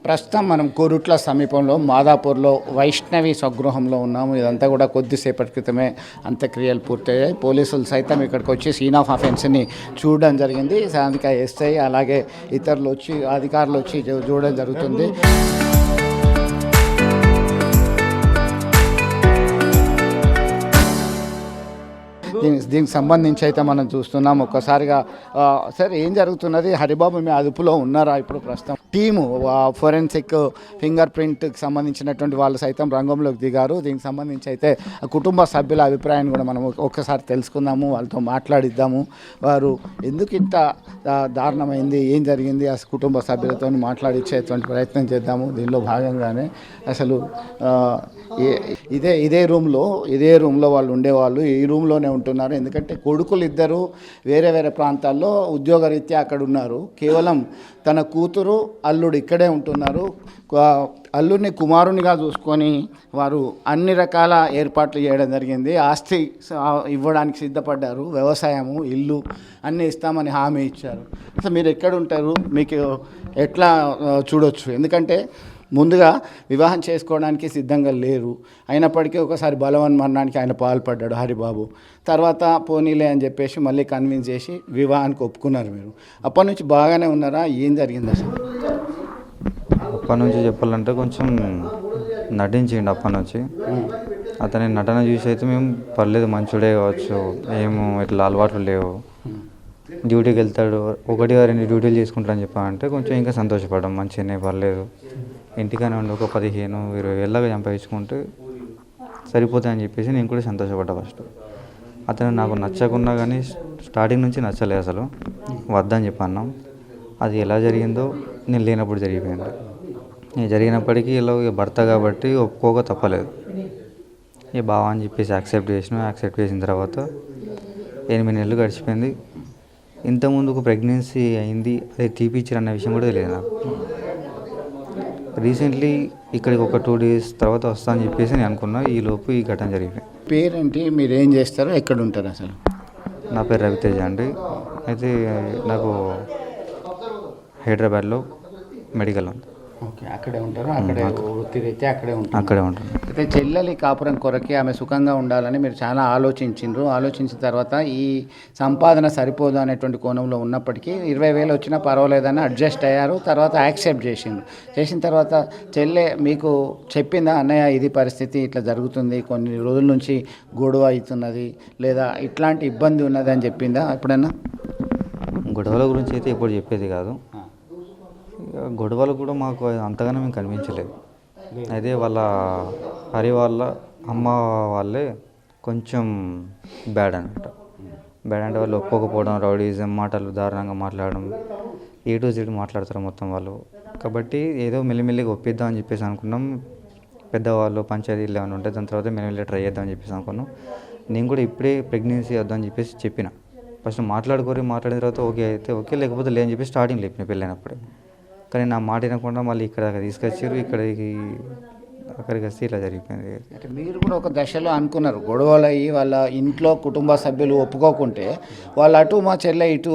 ప్రస్తుతం మనం కోరుట్ల సమీపంలో మాదాపూర్లో వైష్ణవి స్వగృహంలో ఉన్నాము. ఇదంతా కూడా కొద్దిసేపటి క్రితమే అంత్యక్రియలు పూర్తయ్యాయి. పోలీసులు సైతం ఇక్కడికి వచ్చి సీన్ ఆఫ్ అఫెన్స్ని చూడడం జరిగింది. స్థానిక ఎస్ఐ అలాగే ఇతరులు వచ్చి అధికారులు వచ్చి చూడడం జరుగుతుంది. దీనికి సంబంధించి అయితే మనం చూస్తున్నాం. ఒక్కసారిగా సార్ ఏం జరుగుతున్నది? హరిబాబు మీ అదుపులో ఉన్నారా ఇప్పుడు ప్రస్తుతం? టీము ఫోరెన్సిక్ ఫింగర్ ప్రింట్కి సంబంధించినటువంటి వాళ్ళు సైతం రంగంలోకి దిగారు. దీనికి సంబంధించి అయితే కుటుంబ సభ్యుల అభిప్రాయాన్ని కూడా మనం ఒక్కసారి తెలుసుకుందాము, వాళ్ళతో మాట్లాడిద్దాము. వారు ఎందుకు ఇంత దారుణమైంది, ఏం జరిగింది, ఆ కుటుంబ సభ్యులతో మాట్లాడించేటువంటి ప్రయత్నం చేద్దాము. దీనిలో భాగంగానే అసలు ఇదే రూమ్లో వాళ్ళు ఉండేవాళ్ళు, ఈ రూమ్లోనే ఉంటున్నారు. ఎందుకంటే కొడుకులు ఇద్దరు వేరే వేరే ప్రాంతాల్లో ఉద్యోగరీత్యా అక్కడ ఉన్నారు. కేవలం తన కూతురు అల్లుడు ఇక్కడే ఉంటున్నారు. అల్లుడిని కుమారునిగా చూసుకొని వారు అన్ని రకాల ఏర్పాట్లు చేయడం జరిగింది. ఆస్తి ఇవ్వడానికి సిద్ధపడ్డారు. వ్యవసాయము, ఇల్లు అన్నీ ఇస్తామని హామీ ఇచ్చారు. అసలు మీరు ఎక్కడ ఉంటారు, మీకు ఎట్లా చూడొచ్చు? ఎందుకంటే ముందుగా వివాహం చేసుకోవడానికి సిద్ధంగా లేరు. అయినప్పటికీ ఒకసారి బలవన్మరణానికి ఆయన పాల్పడ్డాడు హరిబాబు. తర్వాత పోనీలే అని చెప్పేసి మళ్ళీ కన్విన్స్ చేసి వివాహానికి ఒప్పుకున్నారు. మీరు అప్పటి నుంచి బాగానే ఉన్నారా? ఏం జరిగింది అసలు? అప్పటి నుంచి చెప్పాలంటే కొంచెం నటించిండు. అప్పటి నుంచి అతని నటన చూసి అయితే మేము పర్లేదు, మంచుడే కావచ్చు, ఏమో ఇట్లా అలవాట్లు లేవు, డ్యూటీకి వెళ్తాడు, 1-2 డ్యూటీలు చేసుకుంటారని చెప్పామంటే కొంచెం ఇంకా సంతోషపడ్డాం. మంచిగానే, పర్లేదు, ఇంటికనే ఉండి ఒక 15-20 వేలాగా సంపాదించుకుంటే సరిపోతాయని చెప్పేసి నేను కూడా సంతోషపడ్డా. ఫస్ట్ అతను నాకు నచ్చకున్నా కానీ స్టార్టింగ్ నుంచి నచ్చలేదు, అసలు వద్దని చెప్పన్నాం. అది ఎలా జరిగిందో నేను లేనప్పుడు జరిగిపోయింది. నేను జరిగినప్పటికీ ఇలా భర్త కాబట్టి ఒప్పుకోక తప్పలేదు. ఇక బావ అని చెప్పేసి యాక్సెప్ట్ చేసిన తర్వాత 8 నెలలు గడిచిపోయింది. ఇంతకుముందు ఒక ప్రెగ్నెన్సీ అయింది, అది తీపిచ్చారు అన్న విషయం కూడా తెలియదు నాకు. రీసెంట్లీ ఇక్కడికి ఒక 2 డేస్ తర్వాత వస్తా అని చెప్పేసి నేను అనుకున్నా. ఈలోపు ఈ ఘటన జరిగింది. పేరేంటి, మీరు ఏం చేస్తారో, ఎక్కడ ఉంటారు అసలు? నా పేరు రవితేజ అండి. అయితే నాకు హైదరాబాద్లో మెడికల్ ఉంది. ఓకే, అక్కడే ఉంటారు. అక్కడే వృత్తిరీత్యా అక్కడే ఉంటాను. అయితే చెల్లెలి కాపురం కొరకే ఆమె సుఖంగా ఉండాలని మీరు చాలా ఆలోచించిన తర్వాత ఈ సంపాదన సరిపోదు అనేటువంటి కోణంలో ఉన్నప్పటికీ 20,000 వచ్చినా పర్వాలేదని అడ్జస్ట్ అయ్యారు. తర్వాత యాక్సెప్ట్ చేసిన తర్వాత చెల్లె మీకు చెప్పిందా, అన్నయ్య ఇది పరిస్థితి ఇట్లా జరుగుతుంది, కొన్ని రోజుల నుంచి గొడవ అవుతున్నది, లేదా ఇట్లాంటి ఇబ్బంది ఉన్నది అని చెప్పిందా ఎప్పుడైనా? గొడవల గురించి అయితే ఎప్పుడు చెప్పేది కాదు. గొడవలు కూడా మాకు అంతగానో మేము కనిపించలేదు. అయితే హరి వాళ్ళ అమ్మ వాళ్ళే కొంచెం బ్యాడ్ అంటే వాళ్ళు ఒప్పుకోకపోవడం, రౌడీజం, మాటలు దారుణంగా మాట్లాడడం, A to Z మాట్లాడతారు మొత్తం వాళ్ళు. కాబట్టి ఏదో మెల్లిమెల్లిగా ఒప్పిద్దాం అని చెప్పేసి అనుకున్నాం. పెద్దవాళ్ళు పంచాయతీలు ఏమైనా ఉంటే దాని తర్వాత మెల్లిమెల్లి ట్రై చేద్దాం అని చెప్పేసి అనుకున్నాం. నేను కూడా ఇప్పుడే ప్రెగ్నెన్సీ వద్దామని చెప్పేసి చెప్పిన. ఫస్ట్ మాట్లాడిన తర్వాత ఓకే అయితే ఓకే, లేకపోతే లేదని చెప్పి స్టార్టింగ్ చెప్పిన పెళ్ళైనప్పుడే. కానీ నా మాట వినకుండా మళ్ళీ ఇక్కడ తీసుకొచ్చారు. అక్కడికి వస్తే ఇలా జరిగిపోయింది. అంటే మీరు కూడా ఒక దశలో అనుకున్నారు, గొడవలు అయ్యి వాళ్ళ ఇంట్లో కుటుంబ సభ్యులు ఒప్పుకోకుంటే వాళ్ళు అటు మా చెల్లె ఇటు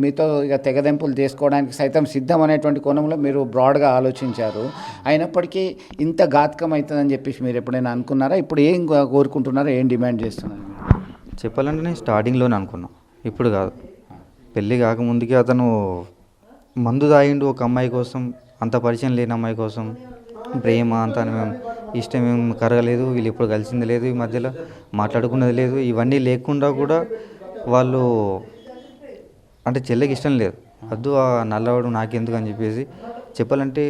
మీతో ఇక తెగదెంపులు చేసుకోవడానికి సైతం సిద్ధం అనేటువంటి కోణంలో మీరు బ్రాడ్గా ఆలోచించారు. అయినప్పటికీ ఇంత ఘాతకం అవుతుందని చెప్పేసి మీరు ఎప్పుడైనా అనుకున్నారా? ఇప్పుడు ఏం కోరుకుంటున్నారో, ఏం డిమాండ్ చేస్తున్నారు? చెప్పాలంటే నేను స్టార్టింగ్లోనే అనుకున్నాను, ఇప్పుడు కాదు. పెళ్ళి కాకముందుకే అతను మందు తాగిండు ఒక అమ్మాయి కోసం, అంత పరిచయం లేని అమ్మాయి కోసం. ప్రేమ అంత ఇష్టం ఏం కరగలేదు, వీళ్ళు ఎప్పుడు కలిసింది లేదు, ఈ మధ్యలో మాట్లాడుకున్నది లేదు. ఇవన్నీ లేకుండా కూడా వాళ్ళు అంటే చెల్లెకి ఇష్టం లేదు, వద్దు ఆ నల్లవాడు నాకెందుకు అని చెప్పేసి. చెప్పాలంటే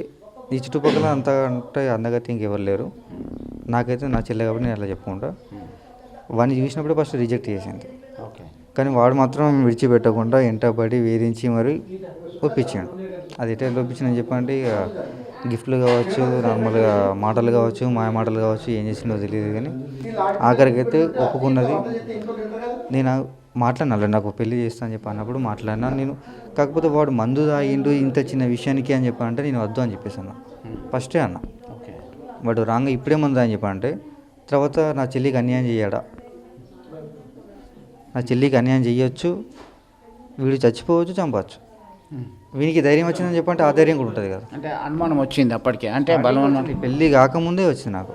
ఈ చుట్టుపక్కల అంత అంటే అందగతి ఇంకెవరు లేరు. నాకైతే నా చెల్లె కాబట్టి నేను అలా చెప్పుకుంటా. వాడిని చూసినప్పుడే ఫస్ట్ రిజెక్ట్ చేసింది. కానీ వాడు మాత్రం విడిచిపెట్టకుండా ఎంటబడి వేధించి మరి ఒప్పించాడు. అది ఎట్లా ఒప్పించిందని చెప్పంటే ఇక గిఫ్ట్లు కావచ్చు, నార్మల్గా మాటలు కావచ్చు, మాయ మాటలు కావచ్చు, ఏం చేసిందో తెలియదు. కానీ ఆఖరికి అయితే ఒప్పుకున్నది. నేను మాట్లాడినా, నాకు పెళ్లి చేస్తా అని చెప్పి అన్నప్పుడు మాట్లాడినా నేను. కాకపోతే వాడు మందు తాగిండు ఇంత చిన్న విషయానికి అని చెప్పానంటే నేను వద్దు అని చెప్పేసి అన్నా. ఫస్టే అన్నా, వాడు రాంగ్ ఇప్పుడే మందు అని చెప్పానంటే తర్వాత నా చెల్లికి అన్యాయం చేయడా, నా చెల్లికి అన్యాయం చేయొచ్చు, వీడు చచ్చిపోవచ్చు, చంపవచ్చు. వీనికి ధైర్యం వచ్చిందని చెప్పంటే ఆ ధైర్యం కూడా ఉంటుంది కదా. అంటే అనుమానం వచ్చింది అప్పటికే, అంటే బలవంతం. పెళ్ళి కాకముందే వచ్చింది నాకు.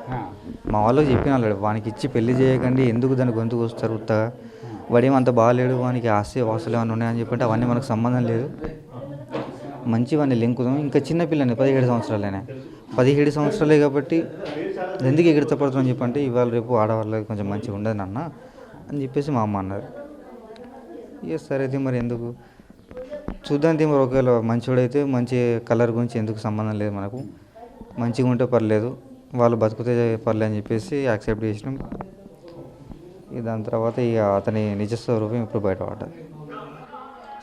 మా వాళ్ళకి చెప్పిన వాళ్ళు వానికి ఇచ్చి పెళ్లి చేయకండి, ఎందుకు దాని గొంతుకు వస్తారు ఉత్తగా, వాడేమో అంత బాగాలేడు, వానికి ఆస్తి వాసులు ఏమైనా ఉన్నాయని చెప్పంటే అవన్నీ మనకు సంబంధం లేదు, మంచి వాడిని లెంకుదాం. ఇంకా చిన్న పిల్లని 17 సంవత్సరాలేనే, 17 సంవత్సరాలే కాబట్టి ఎందుకు ఎగిరితపడుతుందని చెప్పంటే ఇవాళ రేపు ఆడవాళ్ళకి కొంచెం మంచిగా ఉండదు నాన్న అని చెప్పేసి మా అమ్మ అన్నారు. ఇక సరే అయితే మరి ఎందుకు చూద్దాం మరి, ఒకవేళ మంచివాడైతే మంచి కలర్ గురించి ఎందుకు సంబంధం లేదు మనకు, మంచిగా ఉంటే పర్లేదు, వాళ్ళు బతుకుతే పర్లేదు అని చెప్పేసి యాక్సెప్ట్ చేసినాం. ఇక దాని తర్వాత ఇక అతని నిజస్వరూపం ఇప్పుడు బయటపడ్డది.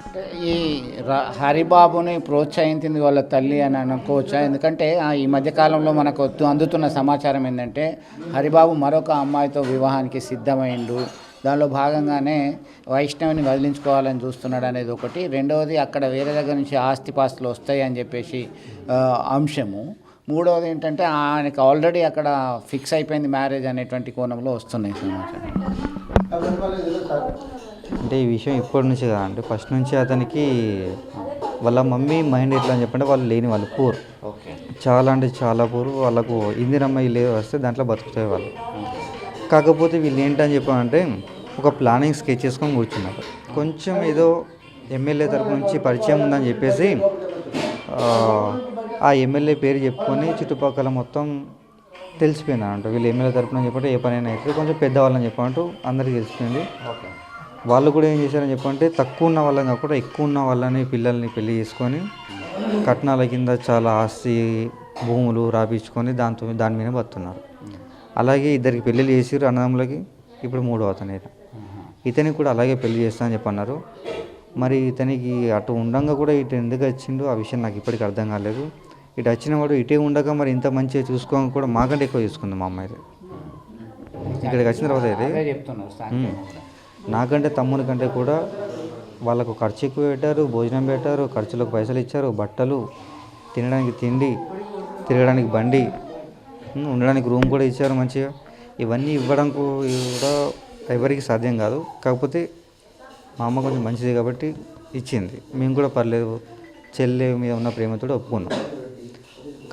అంటే ఈ హరిబాబుని ప్రోత్సహించింది వాళ్ళ తల్లి అని అనుకోవచ్చా? ఎందుకంటే ఈ మధ్యకాలంలో మనకు అందుతున్న సమాచారం ఏంటంటే హరిబాబు మరొక అమ్మాయితో వివాహానికి సిద్ధమైండు, దానిలో భాగంగానే వైష్ణవిని వదిలించుకోవాలని చూస్తున్నాడు అనేది ఒకటి. రెండవది అక్కడ వేరే దగ్గర నుంచి ఆస్తిపాస్తులు వస్తాయి అని చెప్పేసి అంశము. మూడవది ఏంటంటే ఆయనకి ఆల్రెడీ అక్కడ ఫిక్స్ అయిపోయింది మ్యారేజ్ అనేటువంటి కోణంలో వస్తున్నాయి సమాచారం. అంటే ఈ విషయం ఇప్పటి నుంచి కాదండి, ఫస్ట్ నుంచి అతనికి వాళ్ళ మమ్మీ మైండ్ ఎట్లా అని చెప్పంటే వాళ్ళు లేని వాళ్ళు పూర్, ఓకే, చాలా అంటే చాలా పూర్. వాళ్ళకు ఇందిరమ్మాయి లేదు వస్తే దాంట్లో బతుకుతాయి వాళ్ళు. కాకపోతే వీళ్ళు ఏంటని చెప్పామంటే ఒక ప్లానింగ్ స్కెచ్ చేసుకొని కూర్చున్నారు. కొంచెం ఏదో ఎమ్మెల్యే తరపు నుంచి పరిచయం ఉందని చెప్పేసి ఆ ఎమ్మెల్యే పేరు చెప్పుకొని చుట్టుపక్కల మొత్తం తెలిసిపోయింది అంట. వీళ్ళు ఎమ్మెల్యే తరపున చెప్పంటే ఏ పనైనా అయితే కొంచెం పెద్దవాళ్ళని చెప్పంటూ అందరికీ తెలిసిపోయింది. వాళ్ళు కూడా ఏం చేశారని చెప్పంటే తక్కువ ఉన్న వాళ్ళని కాకుండా ఎక్కువ ఉన్న వాళ్ళని పిల్లల్ని పెళ్లి చేసుకొని కట్నాల కింద చాలా ఆస్తి భూములు రాపించుకొని దాని మీద బతున్నారు. అలాగే ఇద్దరికి పెళ్ళిళ్ళు చేసిరు అన్నదమ్ములకి, ఇప్పుడు 3వ అతను ఇతనికి కూడా అలాగే పెళ్లి చేస్తానని చెప్పన్నారు. మరి ఇతనికి అటు ఉండంగా కూడా ఇటు ఎందుకు వచ్చిండో ఆ విషయం నాకు ఇప్పటికీ అర్థం కాలేదు. ఇటు వచ్చిన వాడు ఇటే ఉండగా మరి ఇంత మంచిగా చూసుకోక కూడా మాకంటే ఎక్కువ చూసుకుంది మా అమ్మ అయితే. ఇక్కడికి వచ్చిన తర్వాత అయితే నాకంటే తమ్ముని కంటే కూడా వాళ్ళకు ఖర్చు ఎక్కువ పెట్టారు, భోజనం పెట్టారు, ఖర్చులకు పైసలు ఇచ్చారు, బట్టలు, తినడానికి తిండి, తిరగడానికి బండి, ఉండడానికి రూమ్ కూడా ఇచ్చారు మంచిగా. ఇవన్నీ ఇవ్వడానికి కూడా ఎవరికి సాధ్యం కాదు. కాకపోతే మా అమ్మ కొంచెం మంచిది కాబట్టి ఇచ్చింది. మేము కూడా పర్లేదు చెల్లె మీద ఉన్న ప్రేమతో ఒప్పుకున్నాం.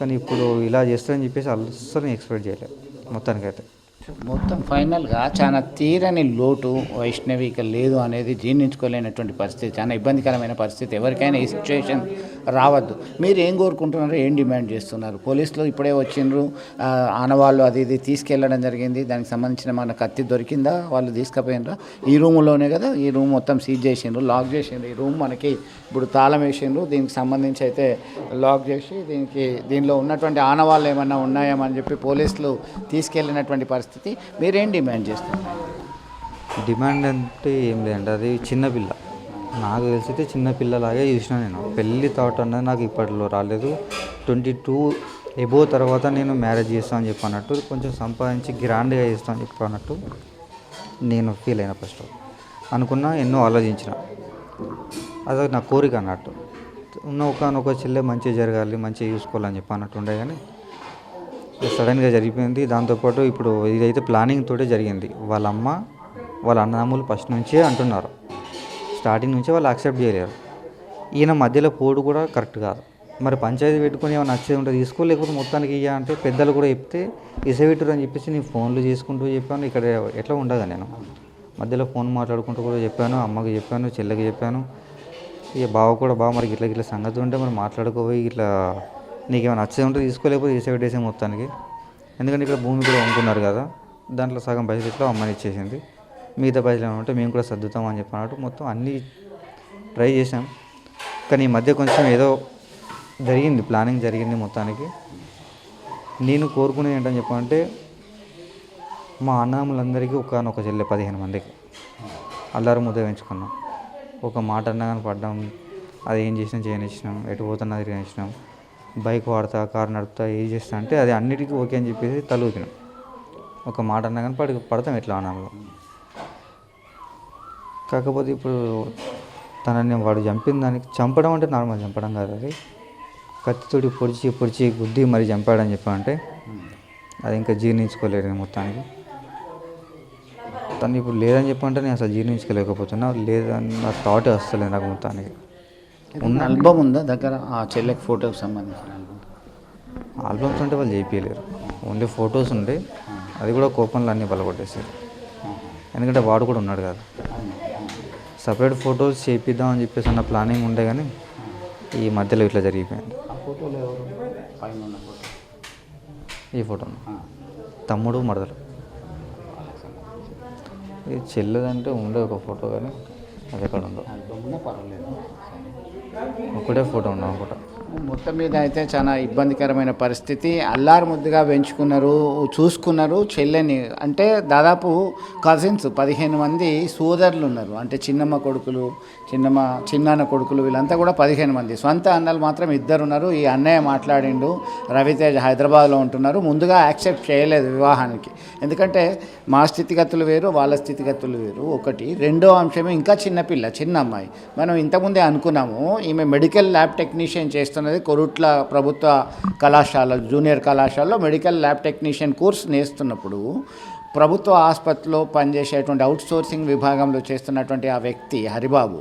కానీ ఇప్పుడు ఇలా చేస్తారని చెప్పేసి అస్సలు ఎక్స్పెక్ట్ చేయలేదు మొత్తానికైతే. మొత్తం ఫైనల్గా చాలా తీరని లోటు వైష్ణవిక లేదు అనేది జీర్ణించుకోలేనటువంటి పరిస్థితి, చాలా ఇబ్బందికరమైన పరిస్థితి. ఎవరికైనా ఈ సిచ్యువేషన్ రావద్దు. మీరు ఏం కోరుకుంటున్నారు, ఏం డిమాండ్ చేస్తున్నారు? పోలీసులు ఇప్పుడే వచ్చిండ్రు, ఆనవాళ్ళు అది ఇది తీసుకెళ్ళడం జరిగింది. దానికి సంబంధించిన మన కత్తి దొరికిందా, వాళ్ళు తీసుకుపోయినరా? ఈ రూమ్లోనే కదా, ఈ రూమ్ మొత్తం సీజ్ చేసిండ్రు, లాక్ చేసిండ్రు. ఈ రూమ్ మనకి ఇప్పుడు తాళం వేసిండ్రు. దీనికి సంబంధించి అయితే లాక్ చేసి దీనిలో ఉన్నటువంటి ఆనవాళ్ళు ఏమన్నా ఉన్నాయేమని చెప్పి పోలీసులు తీసుకెళ్ళినటువంటి పరిస్థితి. మీరేం డిమాండ్ చేస్తున్నారు? డిమాండ్ అంటే ఏం లేదండి, అది చిన్నపిల్ల. నాకు తెలిసితే చిన్నపిల్లలాగే చూసిన నేను. పెళ్ళి థాట్ అన్నది నాకు ఇప్పట్లో రాలేదు. 22 ఎబో తర్వాత నేను మ్యారేజ్ చేస్తాను అని చెప్పన్నట్టు, కొంచెం సంపాదించి గ్రాండ్గా చేస్తాను అని చెప్పన్నట్టు నేను ఫీల్ అయిన. ఫస్ట్ అనుకున్నా, ఎన్నో ఆలోచించిన, అది నా కోరిక అన్నట్టు. ఒకనొక చెల్లె మంచిగా జరగాలి, మంచిగా చూసుకోవాలని చెప్పి అన్నట్టు ఉండే. కానీ సడన్గా జరిగిపోయింది. దాంతోపాటు ఇప్పుడు ఇదైతే ప్లానింగ్ తోటే జరిగింది. వాళ్ళ అమ్మ వాళ్ళ అన్నదమ్ములు ఫస్ట్ నుంచే అంటున్నారు, స్టార్టింగ్ నుంచే వాళ్ళు యాక్సెప్ట్ చేయలేరు. ఈయన మధ్యలో పోడు కూడా కరెక్ట్ కాదు. మరి పంచాయతీ పెట్టుకొని ఏమైనా నచ్చేది ఉంటే తీసుకో, లేకపోతే మొత్తానికి ఇయ్య అంటే పెద్దలు కూడా చెప్తే ఇసవిట్టురు అని చెప్పేసి నేను ఫోన్లు చేసుకుంటూ చెప్పాను. ఇక్కడ ఎట్లా ఉండగా నేను మధ్యలో ఫోన్ మాట్లాడుకుంటూ కూడా చెప్పాను, అమ్మకి చెప్పాను, చెల్లెకి చెప్పాను. ఇక బావ కూడా మరి ఇట్లా సంగతి ఉంటే మరి మాట్లాడుకోపోయి ఇట్లా నీకేమైనా నచ్చేది ఉంటే తీసుకోలేకపోతే తీసేసే మొత్తానికి. ఎందుకంటే ఇక్కడ భూమి కూడా అమ్ముకున్నారు కదా, దాంట్లో సగం పైసలు ఇట్లా అమ్మని ఇచ్చేసింది, మిగతా పైసలు ఏమైనా ఉంటే మేము కూడా సర్దుతాం అని చెప్పినట్టు మొత్తం అన్నీ ట్రై చేసాం. కానీ ఈ మధ్య కొంచెం ఏదో జరిగింది, ప్లానింగ్ జరిగింది మొత్తానికి. నేను కోరుకునేది ఏంటని చెప్పాలంటే మా అన్నదమ్ములందరికీ ఒకనొక చెల్లె 15 మందికి అల్లారు ముద్ద పెంచుకున్నాం. ఒక మాట అన్నా కానీ పడ్డాం, అది ఏం చేసినా చేయనిచ్చినాం, ఎటు పోతున్నా తిరిగిచ్చినాం, బైక్ వాడతా, కారు నడుపుతా, ఏం చేస్తా అంటే అది అన్నిటికీ ఓకే అని చెప్పేసి తలూపినాం. ఒక మాట అన్నా కానీ పడతాం ఎట్లా అన్నాము. కాకపోతే ఇప్పుడు తనని వాడు చంపిన దానికి, చంపడం అంటే నార్మల్ చంపడం కాదు, అది కత్తితోటి పొడిచి గుద్ది మరి చంపాడని చెప్పాలంటే అది ఇంకా జీర్ణించుకోలేదు మొత్తానికి. తను ఇప్పుడు లేదని చెప్పంటే నేను అసలు జీర్ణించుకోలేకపోతున్నా, లేదన్న థాట్ వస్తలేదు నాకు మొత్తానికి. ఉన్న ఆల్బమ్ ఉందా దగ్గర ఆ చెల్లెకి ఫోటోకి సంబంధించిన ఆల్బమ్? ఆల్బమ్స్ అంటే వాళ్ళు చేయించలేరు, ఓన్లీ ఫొటోస్ ఉండే, అది కూడా కోపంలో అన్నీ బలగొట్టేసారు. ఎందుకంటే వాడు కూడా ఉన్నాడు కదా, సపరేట్ ఫొటోస్ చేపిద్దామని చెప్పేసి అన్న ప్లానింగ్ ఉండే, కానీ ఈ మధ్యలో ఇట్లా జరిగిపోయింది. ఆ ఫోటోలో ఎవరు పైన ఉన్న ఫోటో? ఈ ఫోటో తమ్ముడు మరదలు, ఇది చెల్లెదంటే ఉండే ఒక ఫోటో, కానీ అది ఎక్కడ ఉందో. ఆల్బమ్ ఉన్నా పర్వాలేదు. ఒకటే ఫోటో ఉన్నాం అనుకుంటా. మొత్తం మీద అయితే చాలా ఇబ్బందికరమైన పరిస్థితి. అల్లారు ముద్దుగా పెంచుకున్నారు, చూసుకున్నారు చెల్లెని. అంటే దాదాపు కజిన్స్ 15 మంది సోదరులు ఉన్నారు. అంటే చిన్నమ్మ కొడుకులు, చిన్నాన్న కొడుకులు, వీళ్ళంతా కూడా 15 మంది. సొంత అన్నలు మాత్రం 2 ఉన్నారు. ఈ అన్నయ్య మాట్లాడిండు, రవితేజ హైదరాబాద్లో ఉంటున్నారు. ముందుగా యాక్సెప్ట్ చేయలేదు వివాహానికి, ఎందుకంటే మా స్థితిగతులు వేరు, వాళ్ళ స్థితిగతులు వేరు. ఒకటి. రెండో అంశమే, ఇంకా చిన్నపిల్ల, చిన్న అమ్మాయి. మనం ఇంతకుముందే అనుకున్నాము, ఈమె మెడికల్ ల్యాబ్ టెక్నీషియన్ చేస్తున్నది కొరుట్ల ప్రభుత్వ కళాశాల, జూనియర్ కళాశాలలో మెడికల్ ల్యాబ్ టెక్నీషియన్ కోర్స్ నేస్తున్నప్పుడు ప్రభుత్వ ఆసుపత్రిలో పనిచేసేటువంటి అవుట్సోర్సింగ్ విభాగంలో చేస్తున్నటువంటి ఆ వ్యక్తి హరిబాబు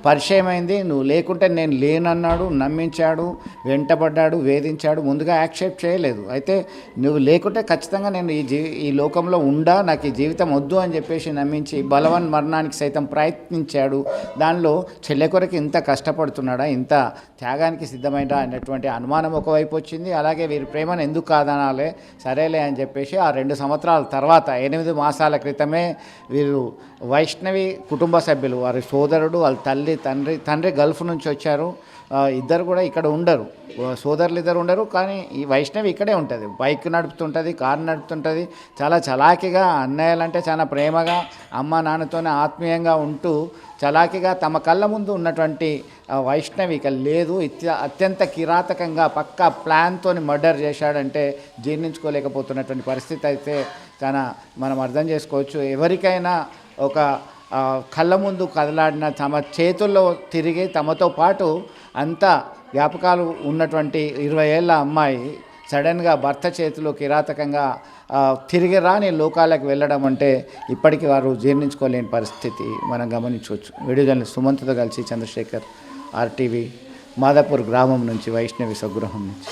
పరిచయమైంది. నువ్వు లేకుంటే నేను లేనన్నాడు, నమ్మించాడు, వెంటబడ్డాడు, వేధించాడు. ముందుగా యాక్సెప్ట్ చేయలేదు. అయితే నువ్వు లేకుంటే ఖచ్చితంగా నేను ఈ లోకంలో ఉండా, నాకు ఈ జీవితం వద్దు అని చెప్పేసి నమ్మించి బలవన్ మరణానికి సైతం ప్రయత్నించాడు. దానిలో చెల్లె కొరకు ఇంత కష్టపడుతున్నాడా, ఇంత త్యాగానికి సిద్ధమైనా అనేటువంటి అనుమానం ఒకవైపు వచ్చింది. అలాగే వీరి ప్రేమను ఎందుకు కాదనాలే, సరేలే అని చెప్పేసి ఆ 2 సంవత్సరాల తర్వాత 8 మాసాల క్రితమే వీరు వైష్ణవి కుటుంబ సభ్యులు, వారి సోదరుడు, వాళ్ళ తండ్రి గల్ఫ్ నుంచి వచ్చారు. ఇద్దరు కూడా ఇక్కడ ఉండరు, సోదరులు ఇద్దరు ఉండరు. కానీ ఈ వైష్ణవి ఇక్కడే ఉంటుంది, బైక్ నడుపుతుంటుంది, కారు నడుపుతుంటుంది. చాలా చలాకీగా, అన్నయ్యలంటే చాలా ప్రేమగా, అమ్మ నాన్నతోనే ఆత్మీయంగా ఉంటూ చలాకీగా తమ కళ్ళ ముందు ఉన్నటువంటి వైష్ణవి ఇక లేదు. అత్యంత కిరాతకంగా పక్కా ప్లాన్తో మర్డర్ చేశాడంటే జీర్ణించుకోలేకపోతున్నటువంటి పరిస్థితి అయితే చాలా మనం అర్థం చేసుకోవచ్చు. ఎవరికైనా ఒక కళ్ళ ముందు కదలాడిన, తమ చేతుల్లో తిరిగి తమతో పాటు అంతా జ్ఞాపకాలు ఉన్నటువంటి 20 ఏళ్ళ అమ్మాయి సడన్గా భర్త చేతిలో కిరాతకంగా తిరిగి రాని లోకాలకు వెళ్ళడం అంటే ఇప్పటికీ వారు జీర్ణించుకోలేని పరిస్థితి మనం గమనించవచ్చు. వీడియో జర్నలిస్ట్ సుమంత్తో కలిసి చంద్రశేఖర్, RTV, మాదాపూర్ గ్రామం నుంచి, వైష్ణవి స్వగృహం నుంచి.